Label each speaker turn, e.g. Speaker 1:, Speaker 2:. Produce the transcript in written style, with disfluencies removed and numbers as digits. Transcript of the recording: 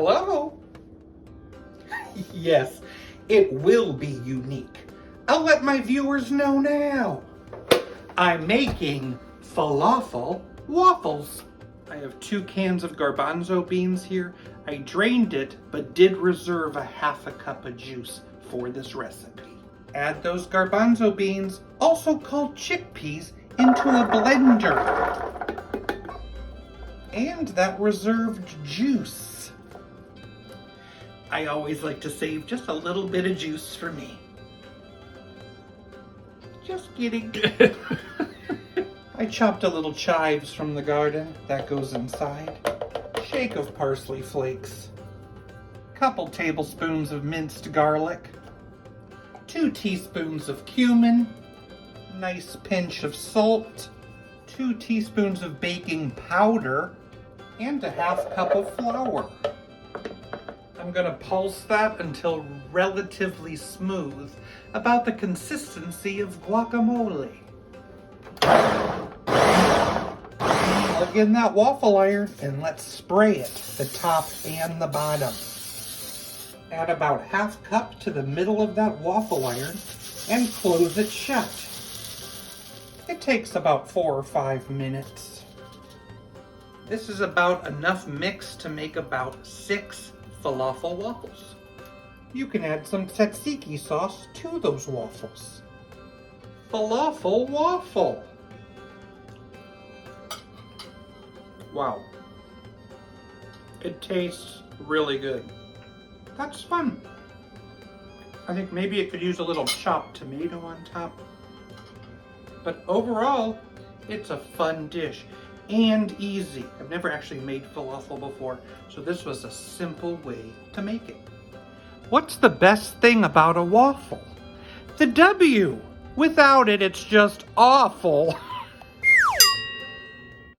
Speaker 1: Hello? Yes, it will be unique. I'll let my viewers know now. I'm making falafel waffles. I have 2 cans of garbanzo beans here. I drained it, but did reserve a ½ cup of juice for this recipe. Add those garbanzo beans, also called chickpeas, into a blender. And that reserved juice. I always like to save just a little bit of juice for me. Just kidding. I chopped a little chives from the garden. That goes inside. Shake of parsley flakes. Couple tablespoons of minced garlic. 2 teaspoons of cumin. Nice pinch of salt. 2 teaspoons of baking powder. And a ½ cup of flour. I'm gonna pulse that until relatively smooth, about the consistency of guacamole. Plug in that waffle iron and let's spray it, the top and the bottom. Add about ½ cup to the middle of that waffle iron and close it shut. It takes about 4 or 5 minutes. This is about enough mix to make about 6 falafel waffles. You can add some tzatziki sauce to those waffles. Falafel waffle. Wow. It tastes really good. That's fun. I think maybe it could use a little chopped tomato on top. But overall, it's a fun dish. And easy. I've never actually made falafel before, so this was a simple way to make it. What's the best thing about a waffle? The W. Without it, it's just awful.